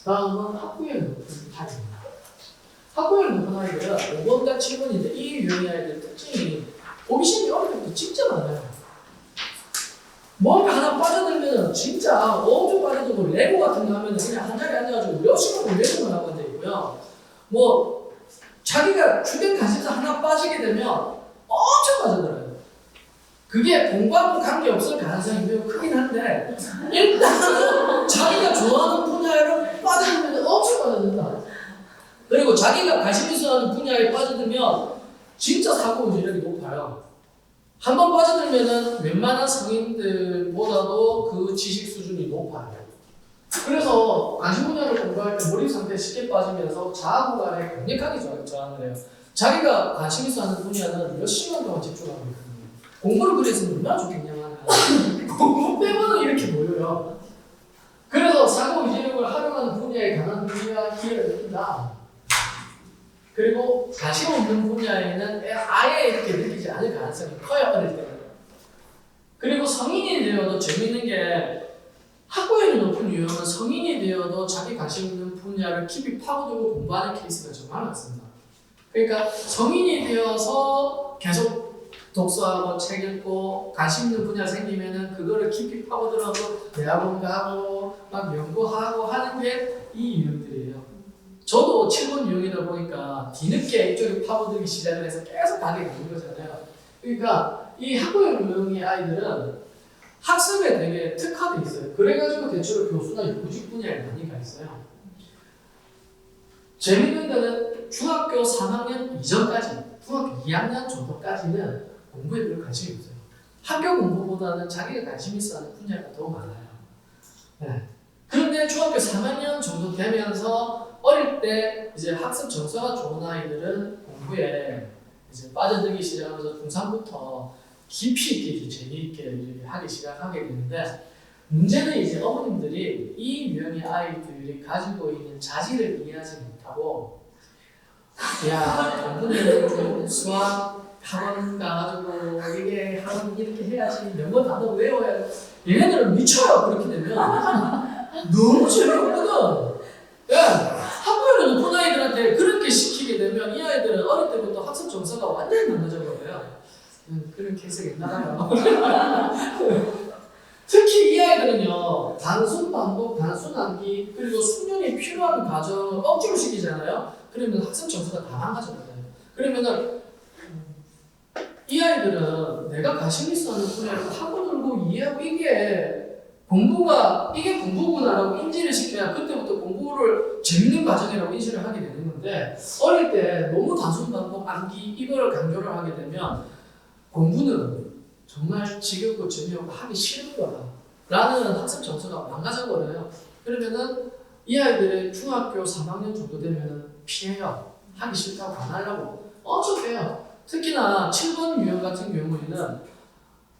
다음은 학구열 높은 아이입니다. 학구열 높은 아이들은 5번과 7번인데 이 유형의 아이들 특징이 호기심이 어릴 때부터 진짜 많아요. 뭔가 하나 빠져들면 진짜 엄청 빠져들고 레고 같은 거 하면 그냥 한 자리에 앉아가지고 몇 시간 레고만 하고 앉아있고요. 뭐 자기가 주된 관심사 하나 빠지게 되면 엄청 빠져들어요. 그게 공부하고 관계없을 가능성이 매우 크긴 한데 일단은 자기가 좋아하는 분야를 빠져들면 엄청 빠져든다. 그리고 자기가 관심 있어 하는 분야에 빠져들면 진짜 사고 유력이 높아요. 한번 빠져들면은 웬만한 성인들보다도 그 지식 수준이 높아요. 그래서 관심 분야를 공부할 때 몰입 상태에 쉽게 빠지면서 자아 구간에 강력하게 저항을 해요. 자기가 관심 있어 하는 분야는 몇 시간 동안 집중하고 있거든요. 공부를 그랬으면 얼마나 좋겠냐면 공부 빼고는 이렇게 보여요. 그래서 사고 유지력을 활용하는 분야에 강한 분야 기회를 느낀다. 그리고 관심 없는 분야에는 아예 이렇게 느끼지 않을 가능성이 커요, 어릴 때는. 그리고 성인이 되어도 재밌는 게 학구열이 높은 유형은 성인이 되어도 자기 관심 있는 분야를 깊이 파고들고 공부하는 케이스가 정말 많습니다. 그러니까 성인이 되어서 계속 독서하고 책 읽고 관심 있는 분야 생기면은 그거를 깊이 파고들어서 대학원 가고 막 연구하고 하는 게 이 유형들이에요. 저도 7번 유형이다 보니까 뒤늦게 이쪽에 파고들기 시작을 해서 계속 가게 되는 거잖아요. 그러니까 이 학구열 유형의 아이들은 학습에 되게 특화돼 있어요. 그래가지고 대체로 교수나 교직 분야에 많이 가 있어요. 재밌는 데는 중학교 3학년 이전까지, 중학교 2학년 정도까지는 공부에 별 관심이 없어요. 학교 공부보다는 자기가 관심 있어 하는 분야가 더 많아요. 네. 그런데 중학교 3학년 정도 되면서 어릴 때 이제 학습 정서가 좋은 아이들은 공부에 이제 빠져들기 시작하면서 중3부터 깊이 있게 이제 재미있게 하기 시작하게 되는데 문제는 이제 어머님들이 이 유형의 아이들이 가지고 있는 자질을 이해하지 못하고 야 공부는 수학 학원 가가지고 이게 학원 이렇게 해야지 영어 단어 외워야 얘네들은 미쳐요. 그렇게 되면 너무 재미없거든. 예, 학부열이 높은 아이들한테 그렇게 시키게 되면 이 아이들은 어릴 때부터 학습 정서가 완전히 무너져 버려요. 그런 케이스가 있나요? 특히 이 아이들은요 단순 반복, 단순 암기 그리고 숙련이 필요한 과정을 억지로 시키잖아요. 그러면 학습 정서가 다 망가져버려요. 그러면은 이 아이들은 내가 관심 있어 하는 분야를 파고들고 이해하고 이게 공부구나라고 인지를 시켜야 그때부터 공부를 재밌는 과정이라고 인지를 하게 되는 건데 어릴 때 너무 단순 반복, 암기 이거를 강조를 하게 되면 공부는 정말 지겹고 재미없고 하기 싫은 거야 라는 학습 정서가 망가져 버려요. 그러면은 이 아이들의 중학교 3학년 정도 되면은 피해요. 하기 싫다고 안 하려고 엄청 빼요. 특히나 7번 유형 같은 경우에는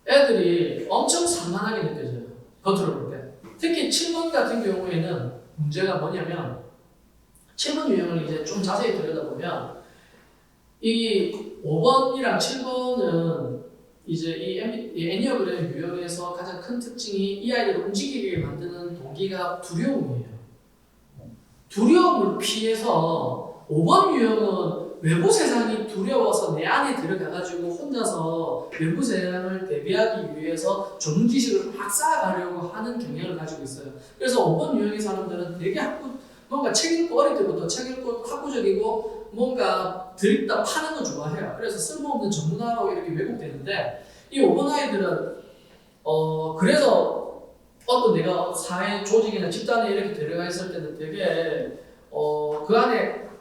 애들이 엄청 산만하게 느껴져요. 겉으로 볼 때. 특히 7번 같은 경우에는 문제가 뭐냐면 7번 유형을 이제 좀 자세히 들여다보면 이 5번이랑 7번은 이제 이 애니어그램 유형에서 가장 큰 특징이 이 아이들을 움직이게 만드는 동기가 두려움이에요. 두려움을 피해서 5번 유형은 외부 세상이 두려워서 내 안에 들어가가지고 혼자서 외부 세상을 대비하기 위해서 전문 지식을 막 쌓아가려고 하는 경향을 가지고 있어요. 그래서 5번 유형의 사람들은 되게 뭔가 책 읽고 어릴 때부터 책 읽고 학구적이고 뭔가 드립다 파는 거 좋아해요. 그래서 쓸모없는 전문화라고 이렇게 왜곡되는데 이 5번 아이들은 그래서 어떤 내가 사회 조직이나 집단에 이렇게 들어가 있을 때는 되게 그 안에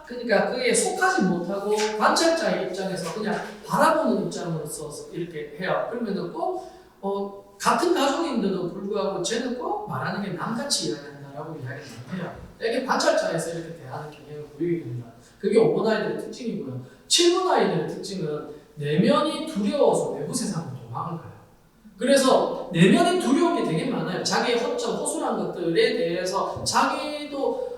그러니까 그게 속하지 못하고 관찰자의 입장에서 그냥 바라보는 입장으로서 이렇게 해요. 그러면은 꼭 같은 가족인데도 불구하고 쟤는 꼭 말하는 게 남같이 이야기한다라고 이야기를 해요. 되게 관찰자에서 이렇게 대하는 경향을 보이게 됩니다. 그게 5번 아이들의 특징이고요. 7번 아이들의 특징은 내면이 두려워서 외부 세상으로 도망을 가요. 그래서 내면이 두려운 게 되게 많아요. 자기의 허점, 허술한 것들에 대해서 자기도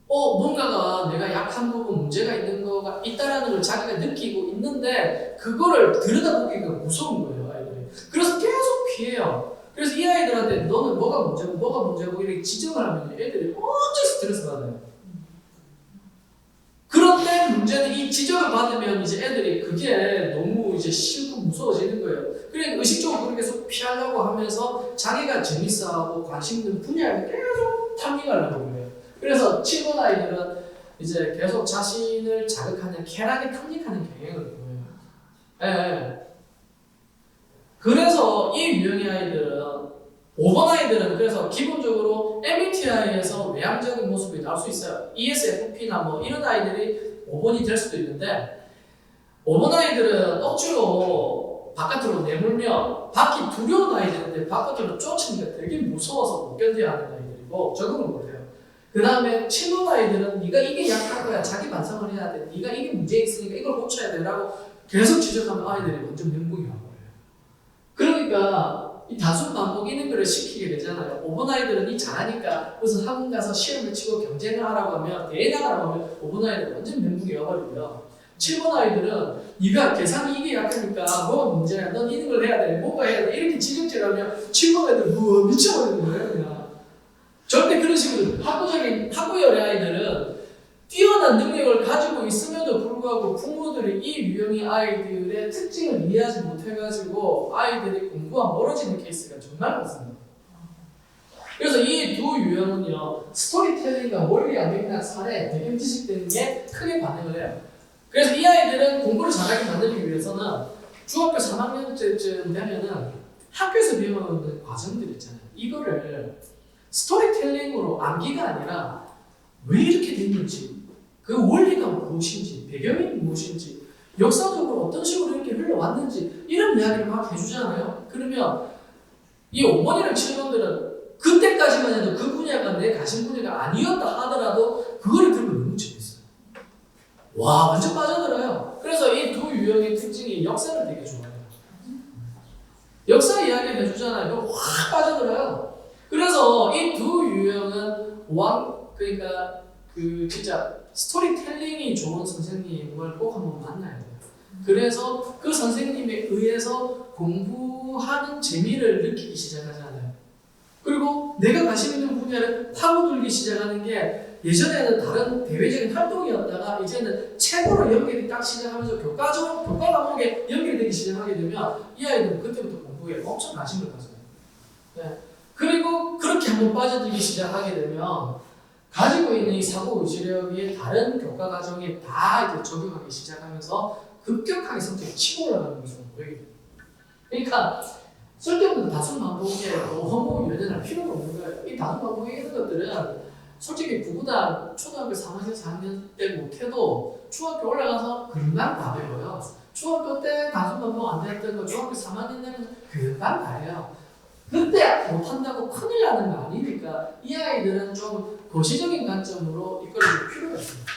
뭔가가 내가 약한 부분, 문제가 있는 거가 있다라는 걸 자기가 느끼고 있는데 그거를 들여다보기가 무서운 거예요, 아이들이. 그래서 계속 피해요. 그래서 이 아이들한테 너는 뭐가 문제고 이렇게 지적을 하면 애들이 엄청 스트레스 받아요. 그런데 문제는 이 지적을 받으면 이제 애들이 그게 너무 이제 싫고 무서워지는 거예요. 그러니까 의식적으로 그렇게 계속 피하려고 하면서 자기가 재밌어하고 관심 있는 분야를 계속 탐닉하려고 그래요. 그래서 7번 아이들은 이제 계속 자신을 자극하는 쾌락에 탐닉하는 경향을 보여요. 예. 그래서 이 유형의 아이들은 5번 아이들은 그래서 기본적으로 MBTI에서 외향적인 모습이 나올 수 있어요. ESFP나 뭐 이런 아이들이 5번이 될 수도 있는데 5번 아이들은 억지로 바깥으로 내몰면 밖이 두려운 아이들인데 바깥으로 쫓으니까 되게 무서워서 못 견뎌야 하는 아이들이고 적응을 못해요. 그 다음에 7번 아이들은 네가 이게 약한 거야. 자기 반성을 해야 돼. 네가 이게 문제 있으니까 이걸 고쳐야 돼 라고 계속 지적하면 아이들이 완전 멘붕이 와버려요. 그러니까 이 단순 반복 이런 거를 시키게 되잖아요. 5번 아이들은 이 잘하니까 무슨 학원 가서 시험을 치고 경쟁을 하라고 하면 대회 나가라고 하면 5번 아이들은 완전 멘붕이 와버리고요. 7번 아이들은 네가 계산이 이게 약하니까 뭐가 문제야. 넌 이런 걸 해야 돼. 뭐가 해야 돼. 이렇게 지적질하면 7번 아이들 미쳐버리는 거예요. 그냥. 절대 그런 식으로 학구열의 아이들은 뛰어난 능력을 가지고 있음에도 불구하고 부모들이 이 유형의 아이들의 특징을 이해하지 못해가지고 아이들이 공부와 멀어지는 케이스가 정말 많습니다. 그래서 이 두 유형은요, 스토리텔링과 원리와 맥락, 사례, 배경 지식 등에 크게 반응을 해요. 그래서 이 아이들은 공부를 잘하게 만들기 위해서는 중학교 3학년쯤 되면은 학교에서 배우는 과정들 있잖아요. 이거를 스토리텔링으로 암기가 아니라 왜 이렇게 됐는지, 그 원리가 무엇인지, 배경이 무엇인지, 역사적으로 어떤 식으로 이렇게 흘러왔는지 이런 이야기를 막 해주잖아요. 그러면 이 5번이랑 7번들은 그때까지만 해도 그 분야가 내 관심 분야가 아니었다 하더라도 그거를 들으면 너무 재밌어요. 와, 완전 빠져들어요. 그래서 이 두 유형의 특징이 역사를 되게 좋아해요. 역사 이야기를 해주잖아요. 확 빠져들어요. 그래서 이 두 유형은 그러니까 진짜 스토리텔링이 좋은 선생님을 꼭 한번 만나야 돼요. 그래서 그 선생님에 의해서 공부하는 재미를 느끼기 시작하잖아요. 그리고 내가 관심 있는 분야를 파고들기 시작하는 게 예전에는 다른 대외적인 활동이었다가 이제는 책으로 연결이 딱 시작하면서 교과 과목에 연결되기 시작하게 되면 이 아이들은 그때부터 공부에 엄청 관심을 가져요. 네. 그리고 그렇게 한번 빠져들기 시작하게 되면 가지고 있는 이 사고 의지력이 다른 교과 과정에 다 이제 적용하기 시작하면서 급격하게 성적이 치고 올라가는 것으로 보이게 됩니다. 그러니까 쓸데없는 다순 반복에 너무 연연할 필요가 없는 거예요. 이 다순 반복에 이런 것들은 솔직히 구구단 초등학교 3학년, 4학년 때 못해도 중학교 올라가서 금방 다 배워요. 중학교 때 다순 반복 안 됐던 거 중학교 3학년 되면 금방 다 해요. 그때 못한다고 큰일 나는 거 아니니까 이 아이들은 좀 거시적인 관점으로 이끌어줄 필요가 있습니다.